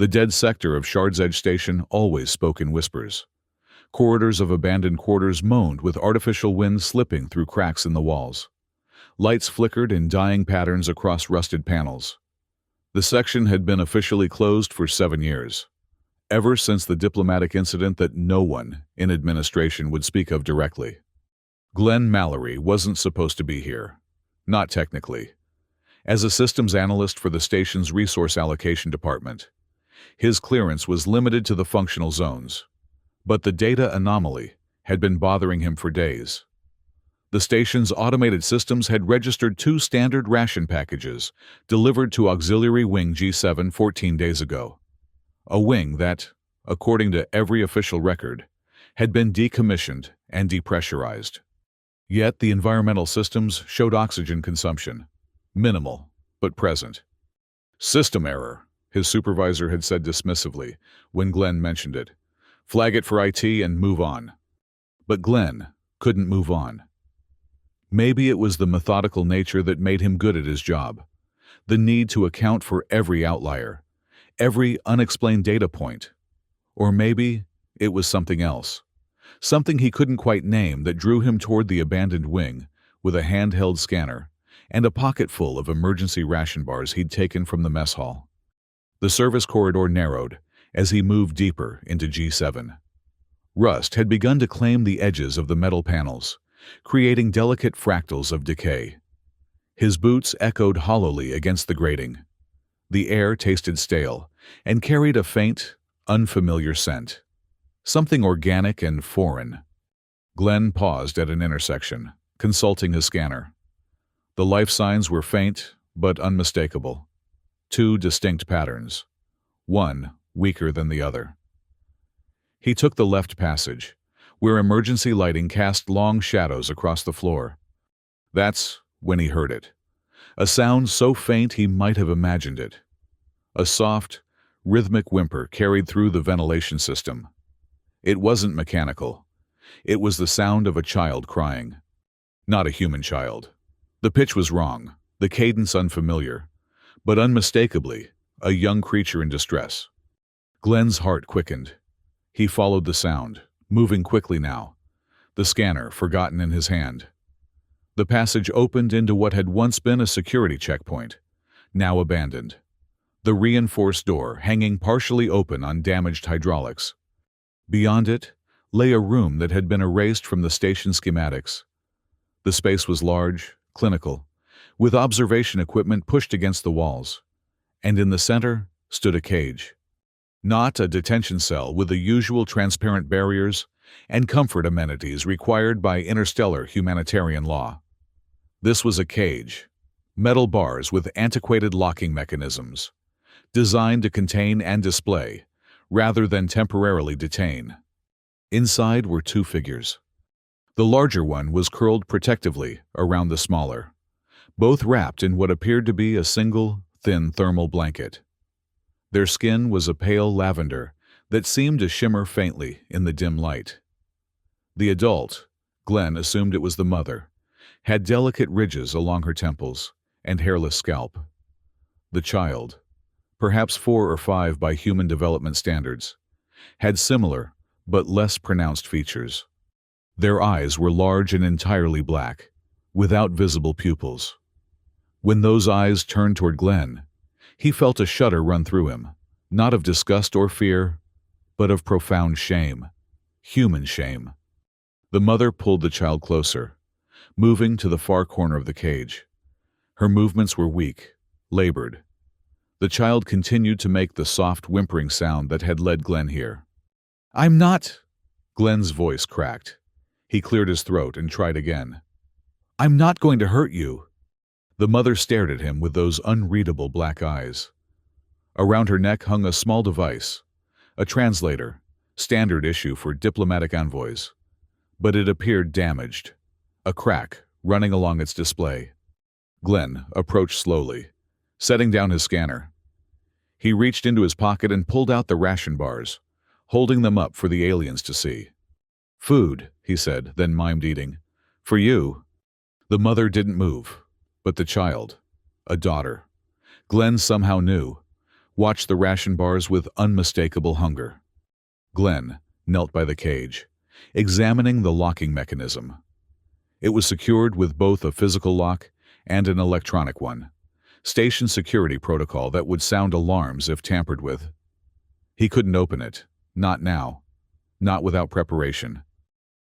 The dead sector of Shard's Edge Station always spoke in whispers. Corridors of abandoned quarters moaned with artificial wind slipping through cracks in the walls. Lights flickered in dying patterns across rusted panels. The section had been officially closed for 7 years, ever since the diplomatic incident that no one in administration would speak of directly. Glenn Mallory wasn't supposed to be here. Not technically. As a systems analyst for the station's resource allocation department, his clearance was limited to the functional zones. But the data anomaly had been bothering him for days. The station's automated systems had registered 2 standard ration packages delivered to Auxiliary Wing G7 14 days ago. A wing that, according to every official record, had been decommissioned and depressurized. Yet the environmental systems showed oxygen consumption. Minimal, but present. "System error," his supervisor had said dismissively when Glenn mentioned it. "Flag it for IT and move on." But Glenn couldn't move on. Maybe it was the methodical nature that made him good at his job. The need to account for every outlier, every unexplained data point. Or maybe it was something else. Something he couldn't quite name that drew him toward the abandoned wing with a handheld scanner and a pocket full of emergency ration bars he'd taken from the mess hall. The service corridor narrowed as he moved deeper into G7. Rust had begun to claim the edges of the metal panels, creating delicate fractals of decay. His boots echoed hollowly against the grating. The air tasted stale and carried a faint, unfamiliar scent. Something organic and foreign. Glenn paused at an intersection, consulting his scanner. The life signs were faint but unmistakable. 2 distinct patterns, one weaker than the other. He took the left passage, where emergency lighting cast long shadows across the floor. That's when he heard it. A sound so faint he might have imagined it. A soft, rhythmic whimper carried through the ventilation system. It wasn't mechanical. It was the sound of a child crying. Not a human child. The pitch was wrong, the cadence unfamiliar, but unmistakably a young creature in distress. Glenn's heart quickened. He followed the sound, moving quickly now, the scanner forgotten in his hand. The passage opened into what had once been a security checkpoint, now abandoned. The reinforced door hanging partially open on damaged hydraulics. Beyond it lay a room that had been erased from the station schematics. The space was large, clinical, with observation equipment pushed against the walls, and in the center stood a cage. Not a detention cell with the usual transparent barriers and comfort amenities required by interstellar humanitarian law. This was a cage, metal bars with antiquated locking mechanisms, designed to contain and display, rather than temporarily detain. Inside were 2 figures. The larger one was curled protectively around the smaller, both wrapped in what appeared to be a single, thin thermal blanket. Their skin was a pale lavender that seemed to shimmer faintly in the dim light. The adult, Glenn assumed it was the mother, had delicate ridges along her temples and hairless scalp. The child, perhaps 4 or 5 by human development standards, had similar but less pronounced features. Their eyes were large and entirely black, without visible pupils. When those eyes turned toward Glenn, he felt a shudder run through him, not of disgust or fear, but of profound shame, human shame. The mother pulled the child closer, moving to the far corner of the cage. Her movements were weak, labored. The child continued to make the soft whimpering sound that had led Glenn here. "I'm not—" Glenn's voice cracked. He cleared his throat and tried again. "I'm not going to hurt you." The mother stared at him with those unreadable black eyes. Around her neck hung a small device, a translator, standard issue for diplomatic envoys. But it appeared damaged, a crack running along its display. Glenn approached slowly, setting down his scanner. He reached into his pocket and pulled out the ration bars, holding them up for the aliens to see. "Food," he said, then mimed eating. "For you." The mother didn't move, but the child, a daughter. Glenn somehow knew. watched the ration bars with unmistakable hunger. Glenn knelt by the cage, examining the locking mechanism. It was secured with both a physical lock and an electronic one, station security protocol that would sound alarms if tampered with. He couldn't open it, not now, not without preparation.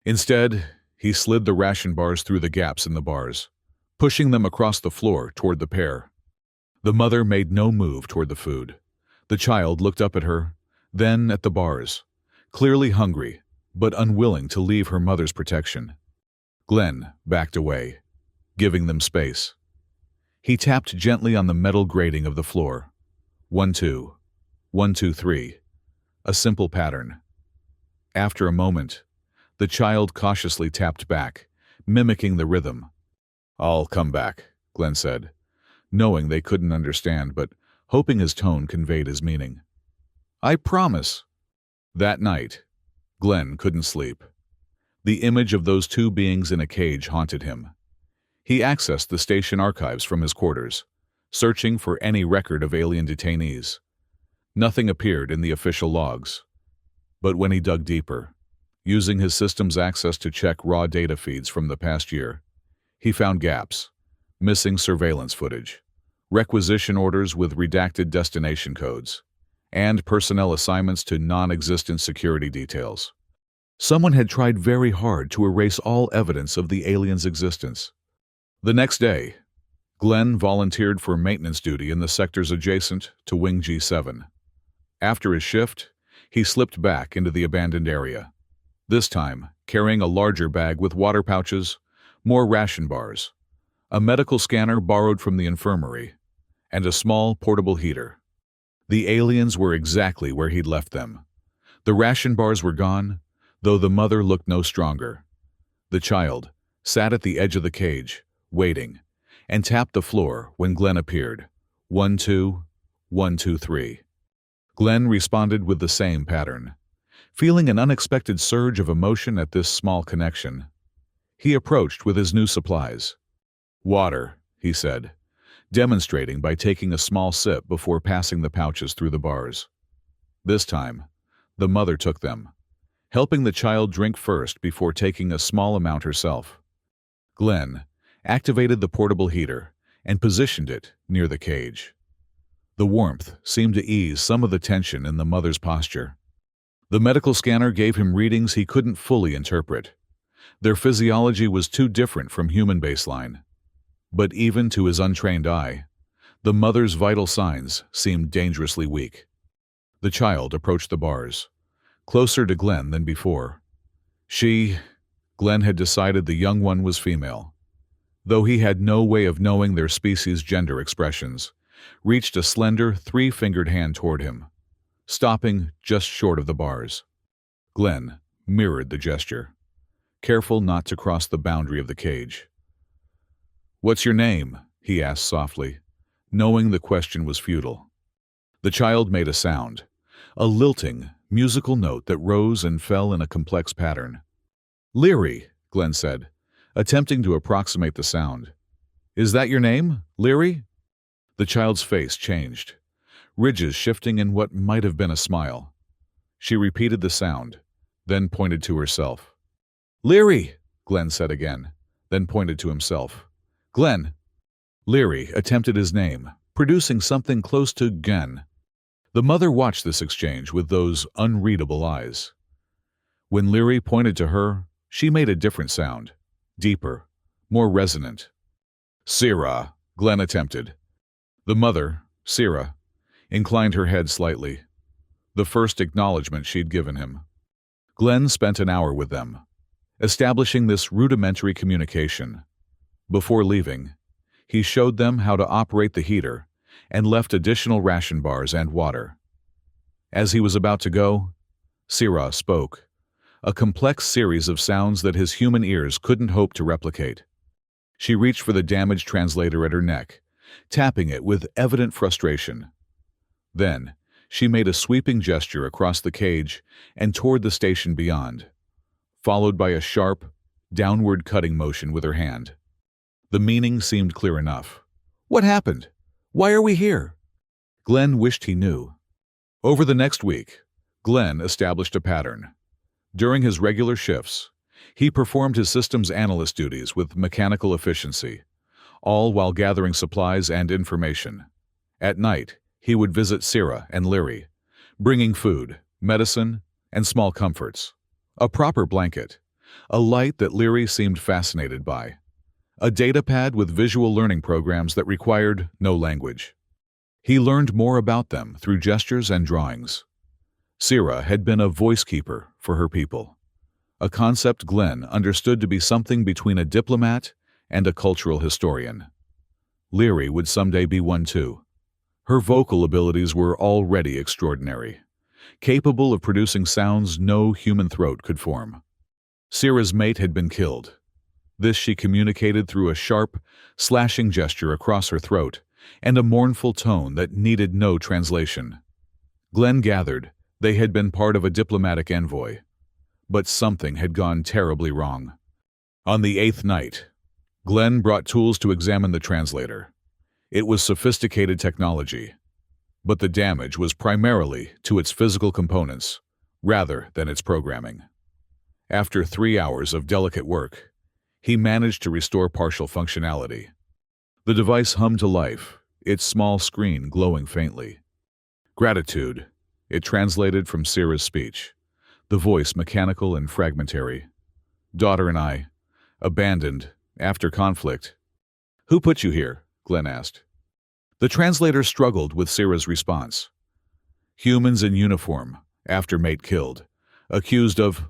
Instead, he slid the ration bars through the gaps in the bars, pushing them across the floor toward the pair. The mother made no move toward the food. The child looked up at her, then at the bars, clearly hungry, but unwilling to leave her mother's protection. Glenn backed away, giving them space. He tapped gently on the metal grating of the floor. 1, 2, 1, 2, 3. A simple pattern. After a moment, the child cautiously tapped back, mimicking the rhythm. "I'll come back," Glenn said, knowing they couldn't understand, but hoping his tone conveyed his meaning. "I promise." That night, Glenn couldn't sleep. The image of those two beings in a cage haunted him. He accessed the station archives from his quarters, searching for any record of alien detainees. Nothing appeared in the official logs. But when he dug deeper, using his system's access to check raw data feeds from the past year, he found gaps, missing surveillance footage, requisition orders with redacted destination codes, and personnel assignments to non-existent security details. Someone had tried very hard to erase all evidence of the aliens' existence. The next day, Glenn volunteered for maintenance duty in the sectors adjacent to Wing G7. After his shift, he slipped back into the abandoned area, this time carrying a larger bag with water pouches, more ration bars, a medical scanner borrowed from the infirmary, and a small portable heater. The aliens were exactly where he'd left them. The ration bars were gone, though the mother looked no stronger. The child sat at the edge of the cage, waiting, and tapped the floor when Glenn appeared. 1, 2, 1, 2, 3. Glenn responded with the same pattern. Feeling an unexpected surge of emotion at this small connection, he approached with his new supplies. "Water," he said, demonstrating by taking a small sip before passing the pouches through the bars. This time, the mother took them, helping the child drink first before taking a small amount herself. Glenn activated the portable heater and positioned it near the cage. The warmth seemed to ease some of the tension in the mother's posture. The medical scanner gave him readings he couldn't fully interpret. Their physiology was too different from human baseline. But even to his untrained eye, the mother's vital signs seemed dangerously weak. The child approached the bars, closer to Glenn than before. Glenn had decided the young one was female, though he had no way of knowing their species' gender expressions, reached a slender, three-fingered hand toward him, stopping just short of the bars. Glenn mirrored the gesture, careful not to cross the boundary of the cage. "What's your name?" he asked softly, knowing the question was futile. The child made a sound, a lilting, musical note that rose and fell in a complex pattern. "Leary," Glenn said, attempting to approximate the sound. "Is that your name, Leary?" The child's face changed, ridges shifting in what might have been a smile. She repeated the sound, then pointed to herself. "Leary," Glenn said again, then pointed to himself. "Glenn." Leary attempted his name, producing something close to Gen. The mother watched this exchange with those unreadable eyes. When Leary pointed to her, she made a different sound, deeper, more resonant. "Sira," Glenn attempted. The mother, Sira, inclined her head slightly, the first acknowledgement she'd given him. Glenn spent an hour with them, establishing this rudimentary communication. Before leaving, he showed them how to operate the heater and left additional ration bars and water. As he was about to go, Sira spoke, a complex series of sounds that his human ears couldn't hope to replicate. She reached for the damaged translator at her neck, tapping it with evident frustration. Then, she made a sweeping gesture across the cage and toward the station beyond, followed by a sharp, downward cutting motion with her hand. The meaning seemed clear enough. "What happened? Why are we here?" Glenn wished he knew. Over the next week, Glenn established a pattern. During his regular shifts, he performed his systems analyst duties with mechanical efficiency, all while gathering supplies and information. At night, he would visit Sierra and Leary, bringing food, medicine, and small comforts. A proper blanket, a light that Leary seemed fascinated by, a data pad with visual learning programs that required no language. He learned more about them through gestures and drawings. Sierra had been a voice keeper for her people, a concept Glenn understood to be something between a diplomat and a cultural historian. Leary would someday be one too. Her vocal abilities were already extraordinary, capable of producing sounds no human throat could form. Sierra's mate had been killed. This she communicated through a sharp, slashing gesture across her throat and a mournful tone that needed no translation. Glenn gathered they had been part of a diplomatic envoy, but something had gone terribly wrong. On the 8th night, Glenn brought tools to examine the translator. It was sophisticated technology, but the damage was primarily to its physical components rather than its programming. After 3 hours of delicate work, he managed to restore partial functionality. The device hummed to life, its small screen glowing faintly. Gratitude, it translated from Sierra's speech, the voice mechanical and fragmentary. Daughter and I, abandoned, after conflict. Who put you here? Glenn asked. The translator struggled with Sierra's response. Humans in uniform, after mate killed, accused of...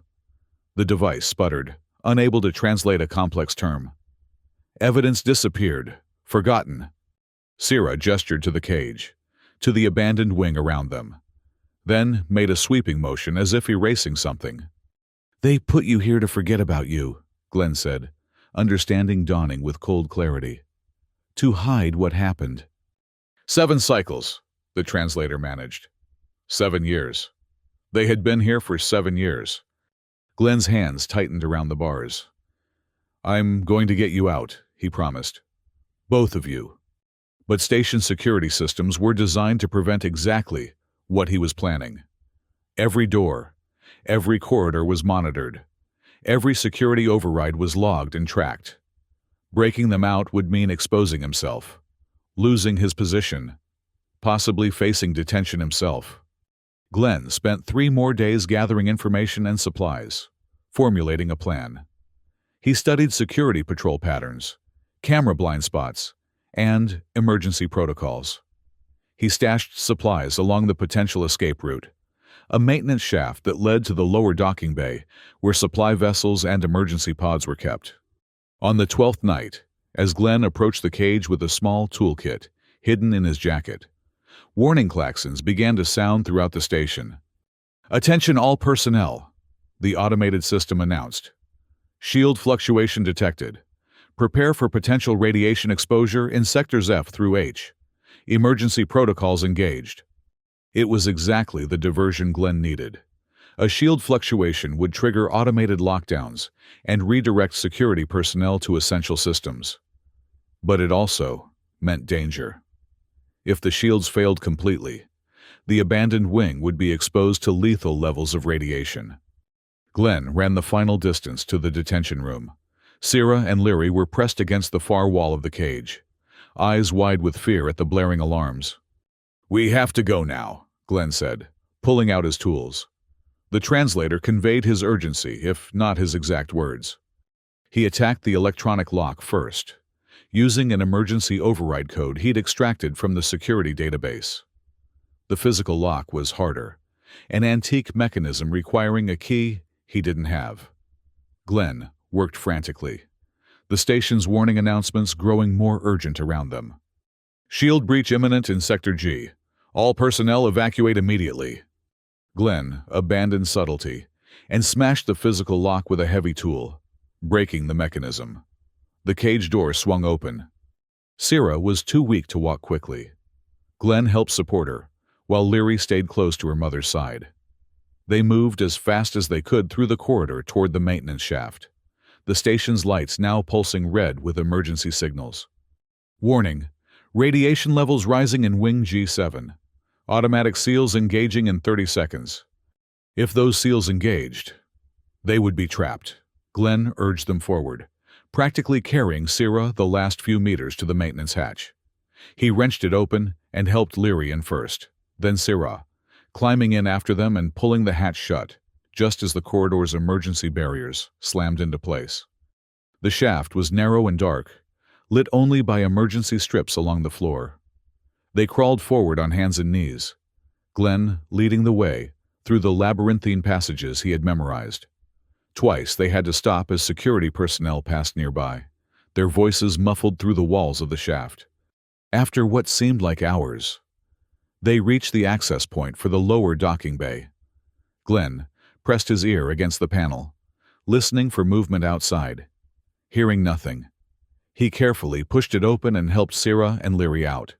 The device sputtered, unable to translate a complex term. Evidence disappeared, forgotten. Sierra gestured to the cage, to the abandoned wing around them, then made a sweeping motion as if erasing something. They put you here to forget about you, Glenn said, understanding dawning with cold clarity. To hide what happened. 7 cycles, the translator managed. 7 years. They had been here for 7 years. Glenn's hands tightened around the bars. I'm going to get you out, he promised. Both of you. But station security systems were designed to prevent exactly what he was planning. Every door, every corridor was monitored. Every security override was logged and tracked. Breaking them out would mean exposing himself, losing his position, possibly facing detention himself. Glenn spent 3 more days gathering information and supplies, formulating a plan. He studied security patrol patterns, camera blind spots, and emergency protocols. He stashed supplies along the potential escape route, a maintenance shaft that led to the lower docking bay where supply vessels and emergency pods were kept. On the 12th night, as Glenn approached the cage with a small toolkit hidden in his jacket, warning klaxons began to sound throughout the station. Attention all personnel, the automated system announced. Shield fluctuation detected. Prepare for potential radiation exposure in sectors F through H. Emergency protocols engaged. It was exactly the diversion Glenn needed. A shield fluctuation would trigger automated lockdowns and redirect security personnel to essential systems. But it also meant danger. If the shields failed completely, the abandoned wing would be exposed to lethal levels of radiation. Glenn ran the final distance to the detention room. Sierra and Leary were pressed against the far wall of the cage, eyes wide with fear at the blaring alarms. We have to go now, Glenn said, pulling out his tools. The translator conveyed his urgency, if not his exact words. He attacked the electronic lock first, using an emergency override code he'd extracted from the security database. The physical lock was harder, an antique mechanism requiring a key he didn't have. Glenn worked frantically, the station's warning announcements growing more urgent around them. Shield breach imminent in Sector G. All personnel evacuate immediately. Glenn abandoned subtlety and smashed the physical lock with a heavy tool, breaking the mechanism. The cage door swung open. Sierra was too weak to walk quickly. Glenn helped support her, while Leary stayed close to her mother's side. They moved as fast as they could through the corridor toward the maintenance shaft, the station's lights now pulsing red with emergency signals. Warning: radiation levels rising in Wing G7. Automatic seals engaging in 30 seconds. If those seals engaged, they would be trapped. Glenn urged them forward, practically carrying Sierra the last few meters to the maintenance hatch. He wrenched it open and helped Leary in first, then Sierra, climbing in after them and pulling the hatch shut, just as the corridor's emergency barriers slammed into place. The shaft was narrow and dark, lit only by emergency strips along the floor. They crawled forward on hands and knees, Glenn leading the way through the labyrinthine passages he had memorized. Twice they had to stop as security personnel passed nearby, their voices muffled through the walls of the shaft. After what seemed like hours, they reached the access point for the lower docking bay. Glenn pressed his ear against the panel, listening for movement outside. Hearing nothing, he carefully pushed it open and helped Sierra and Leary out.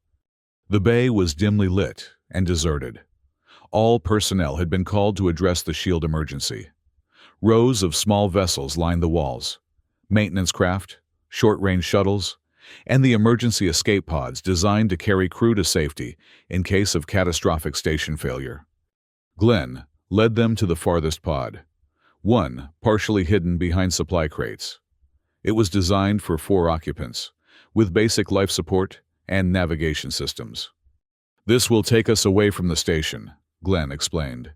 The bay was dimly lit and deserted. All personnel had been called to address the shield emergency. Rows of small vessels lined the walls, maintenance craft, short-range shuttles, and the emergency escape pods designed to carry crew to safety in case of catastrophic station failure. Glenn led them to the farthest pod, one partially hidden behind supply crates. It was designed for 4 occupants, with basic life support and navigation systems. "This will take us away from the station," Glenn explained,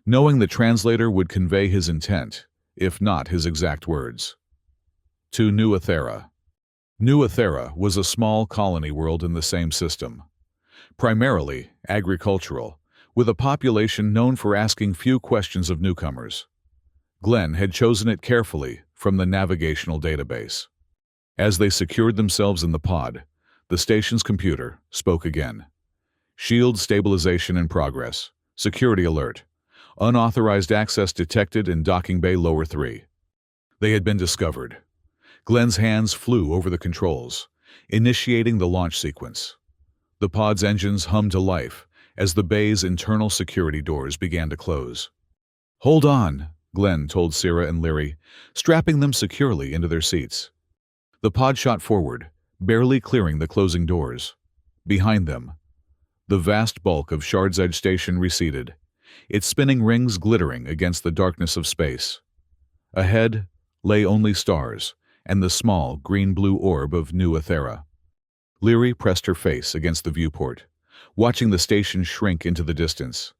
knowing the translator would convey his intent, if not his exact words. To New Athera. New Athera was a small colony world in the same system, primarily agricultural, with a population known for asking few questions of newcomers. Glenn had chosen it carefully from the navigational database. As they secured themselves in the pod, the station's computer spoke again. "Shield stabilization in progress. Security alert. Unauthorized access detected in docking bay lower 3. They had been discovered. Glenn's hands flew over the controls, initiating the launch sequence. The pod's engines hummed to life as the bay's internal security doors began to close. "Hold on," Glenn told Sierra and Leary, strapping them securely into their seats. The pod shot forward, barely clearing the closing doors. Behind them, the vast bulk of Shard's Edge Station receded, its spinning rings glittering against the darkness of space. Ahead lay only stars and the small green-blue orb of New Athera. Leary pressed her face against the viewport, watching the station shrink into the distance.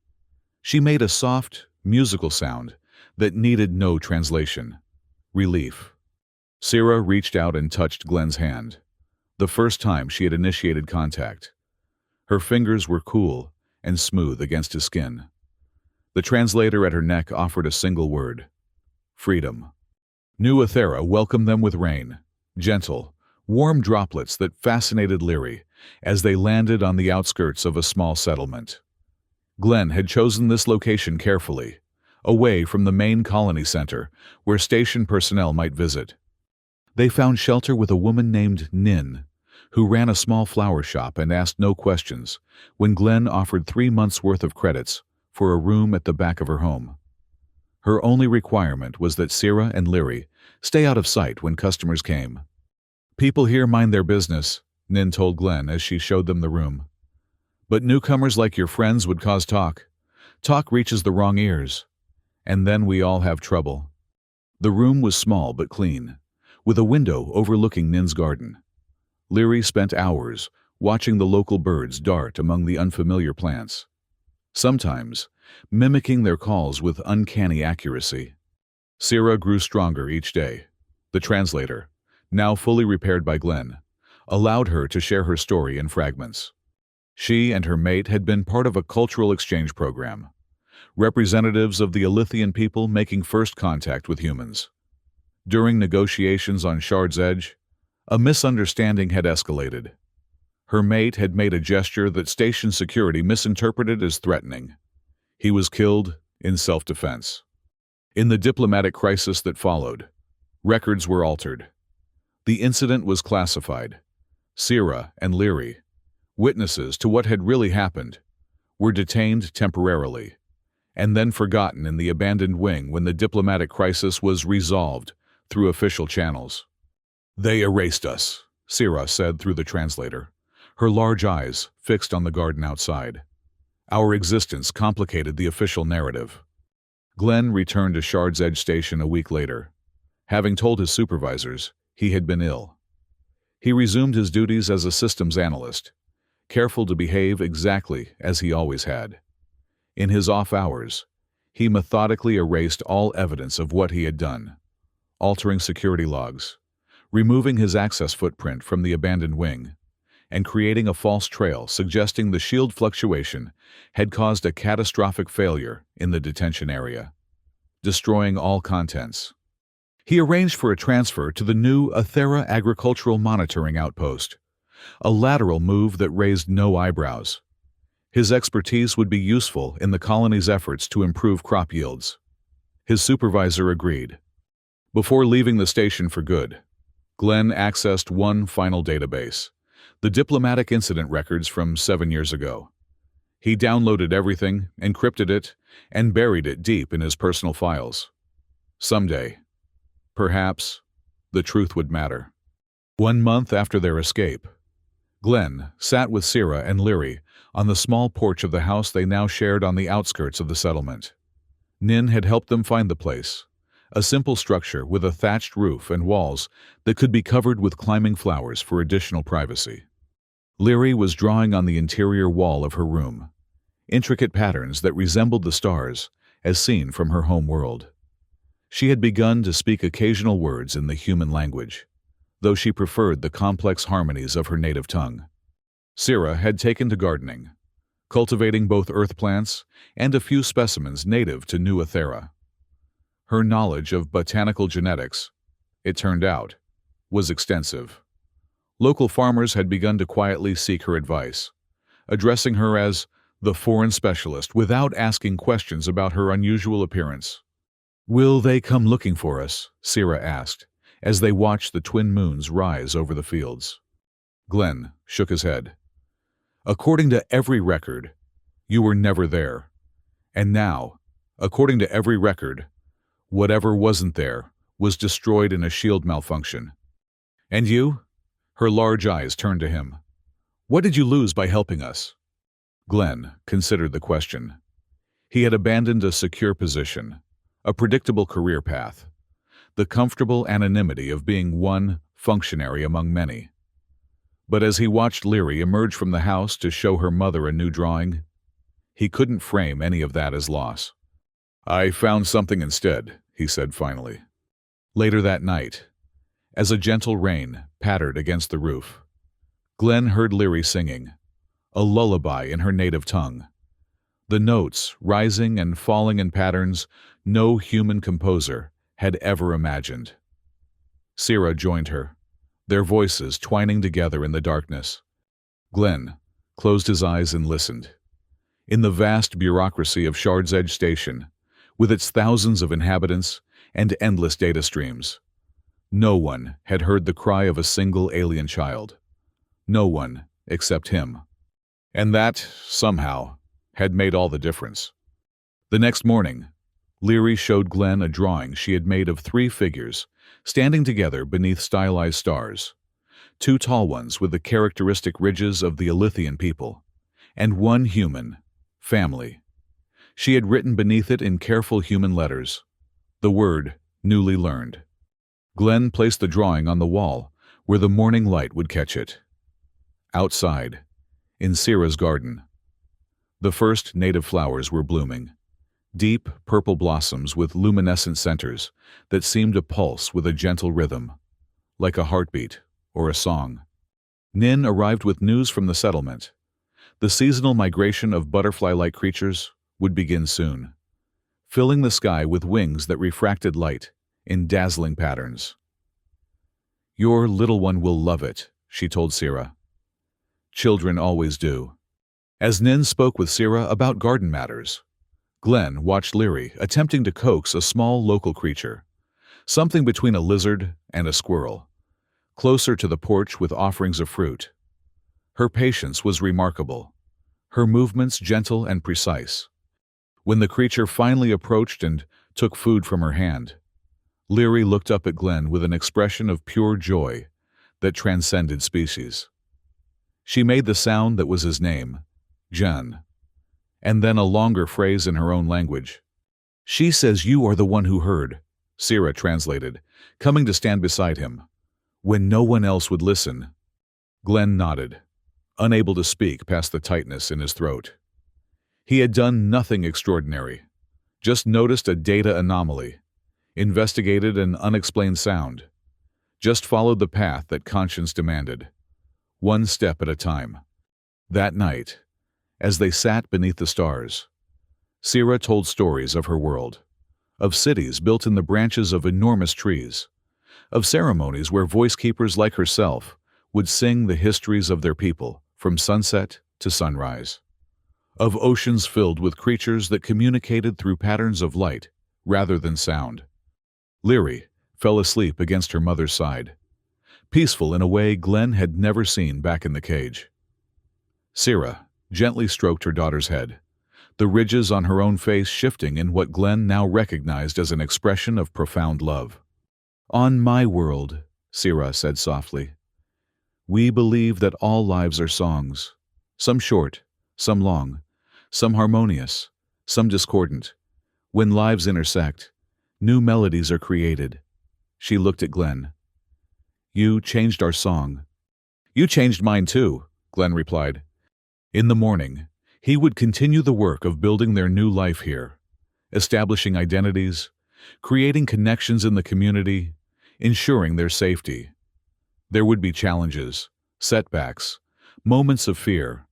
She made a soft, musical sound that needed no translation. Relief. Sierra reached out and touched Glenn's hand, the first time she had initiated contact. Her fingers were cool and smooth against his skin. The translator at her neck offered a single word: freedom. New Athera welcomed them with rain, gentle, warm droplets that fascinated Leary as they landed on the outskirts of a small settlement. Glenn had chosen this location carefully, away from the main colony center where station personnel might visit. They found shelter with a woman named Nin, who ran a small flower shop and asked no questions when Glenn offered 3 months' worth of credits for a room at the back of her home. Her only requirement was that Sierra and Leary stay out of sight when customers came. "People here mind their business," Nin told Glenn as she showed them the room. "But newcomers like your friends would cause talk. Talk reaches the wrong ears. And then we all have trouble." The room was small but clean, with a window overlooking Nin's garden. Leary spent hours watching the local birds dart among the unfamiliar plants, sometimes mimicking their calls with uncanny accuracy. Sierra grew stronger each day. The translator, now fully repaired by Glenn, allowed her to share her story in fragments. She and her mate had been part of a cultural exchange program, representatives of the Alithian people making first contact with humans. During negotiations on Shard's Edge, a misunderstanding had escalated. Her mate had made a gesture that station security misinterpreted as threatening. He was killed in self-defense. In the diplomatic crisis that followed, records were altered. The incident was classified. Sierra and Leary, witnesses to what had really happened, were detained temporarily, and then forgotten in the abandoned wing when the diplomatic crisis was resolved through official channels. "They erased us," Sierra said through the translator, her large eyes fixed on the garden outside. Our existence complicated the official narrative. Glenn returned to Shard's Edge Station a week later. Having told his supervisors he had been ill, he resumed his duties as a systems analyst, careful to behave exactly as he always had. In his off hours, he methodically erased all evidence of what he had done, altering security logs, removing his access footprint from the abandoned wing, and creating a false trail suggesting the shield fluctuation had caused a catastrophic failure in the detention area, destroying all contents. He arranged for a transfer to the new Athera Agricultural Monitoring Outpost, a lateral move that raised no eyebrows. His expertise would be useful in the colony's efforts to improve crop yields. His supervisor agreed. Before leaving the station for good, Glenn accessed one final database, the diplomatic incident records from 7 years ago. He downloaded everything, encrypted it, and buried it deep in his personal files. Someday, perhaps, the truth would matter. 1 month after their escape, Glenn sat with Syrah and Leary on the small porch of the house they now shared on the outskirts of the settlement. Nin had helped them find the place, a simple structure with a thatched roof and walls that could be covered with climbing flowers for additional privacy. Leary was drawing on the interior wall of her room, intricate patterns that resembled the stars as seen from her home world. She had begun to speak occasional words in the human language, though she preferred the complex harmonies of her native tongue. Syrah had taken to gardening, cultivating both earth plants and a few specimens native to New Athera. Her knowledge of botanical genetics, it turned out, was extensive. Local farmers had begun to quietly seek her advice, addressing her as the foreign specialist without asking questions about her unusual appearance. "Will they come looking for us?" Syrah asked, as they watched the twin moons rise over the fields. Glenn shook his head. "According to every record, you were never there. And now, according to every record, whatever wasn't there was destroyed in a shield malfunction. And you?" Her large eyes turned to him. "What did you lose by helping us?" Glenn considered the question. He had abandoned a secure position, a predictable career path, the comfortable anonymity of being one functionary among many. But as he watched Leary emerge from the house to show her mother a new drawing, he couldn't frame any of that as loss. "I found something instead," he said finally. Later that night, as a gentle rain pattered against the roof, Glenn heard Leary singing, a lullaby in her native tongue, the notes rising and falling in patterns no human composer had ever imagined. Syrah joined her, their voices twining together in the darkness. Glenn closed his eyes and listened. In the vast bureaucracy of Shard's Edge Station, with its thousands of inhabitants and endless data streams, no one had heard the cry of a single alien child. No one except him. And that, somehow, had made all the difference. The next morning, Leary showed Glenn a drawing she had made of 3 figures, standing together beneath stylized stars, 2 tall ones with the characteristic ridges of the Alithian people, and 1 human, family. She had written beneath it in careful human letters, the word newly learned. Glenn placed the drawing on the wall where the morning light would catch it. Outside, in Syrah's garden, the first native flowers were blooming, deep purple blossoms with luminescent centers that seemed to pulse with a gentle rhythm, like a heartbeat or a song. Nin arrived with news from the settlement. The seasonal migration of butterfly-like creatures would begin soon, filling the sky with wings that refracted light in dazzling patterns. "Your little one will love it," she told Syrah. Children always do. As Nin spoke with Syrah about garden matters, Glenn watched Leary attempting to coax a small local creature, something between a lizard and a squirrel, closer to the porch with offerings of fruit. Her patience was remarkable, her movements gentle and precise. When the creature finally approached and took food from her hand, Leary looked up at Glenn with an expression of pure joy that transcended species. She made the sound that was his name, Jen, and then a longer phrase in her own language. "She says you are the one who heard," Sira translated, coming to stand beside him. "When no one else would listen." Glenn nodded, unable to speak past the tightness in his throat. He had done nothing extraordinary, just noticed a data anomaly, investigated an unexplained sound, just followed the path that conscience demanded, one step at a time. That night, as they sat beneath the stars, Sira told stories of her world, of cities built in the branches of enormous trees, of ceremonies where voice keepers like herself would sing the histories of their people from sunset to sunrise, of oceans filled with creatures that communicated through patterns of light rather than sound. Leary fell asleep against her mother's side, peaceful in a way Glenn had never seen back in the cage. Sira gently stroked her daughter's head, the ridges on her own face shifting in what Glenn now recognized as an expression of profound love. "On my world," Sira said softly, "we believe that all lives are songs, some short, some long, some harmonious, some discordant. When lives intersect, new melodies are created." She looked at Glenn. "You changed our song." "You changed mine too," Glenn replied. In the morning, he would continue the work of building their new life here, establishing identities, creating connections in the community, ensuring their safety. There would be challenges, setbacks, moments of fear,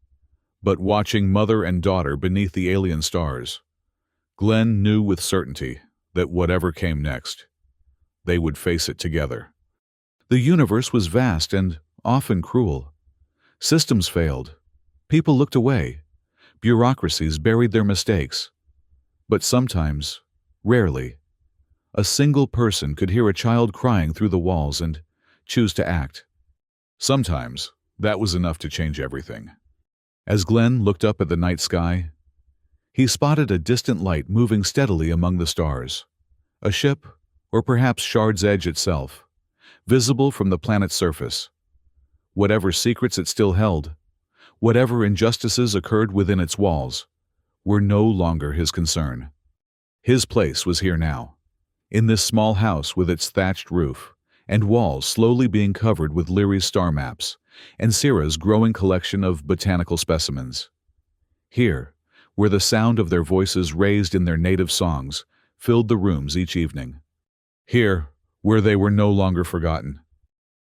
but watching mother and daughter beneath the alien stars, Glenn knew with certainty that whatever came next, they would face it together. The universe was vast and often cruel. Systems failed. People looked away. Bureaucracies buried their mistakes. But sometimes, rarely, a single person could hear a child crying through the walls and choose to act. Sometimes, that was enough to change everything. As Glenn looked up at the night sky, he spotted a distant light moving steadily among the stars. A ship, or perhaps Shard's Edge itself, visible from the planet's surface. Whatever secrets it still held, whatever injustices occurred within its walls, were no longer his concern. His place was here now, in this small house with its thatched roof, and walls slowly being covered with Leary's star maps, and Sira's growing collection of botanical specimens. Here, where the sound of their voices raised in their native songs filled the rooms each evening. Here, where they were no longer forgotten.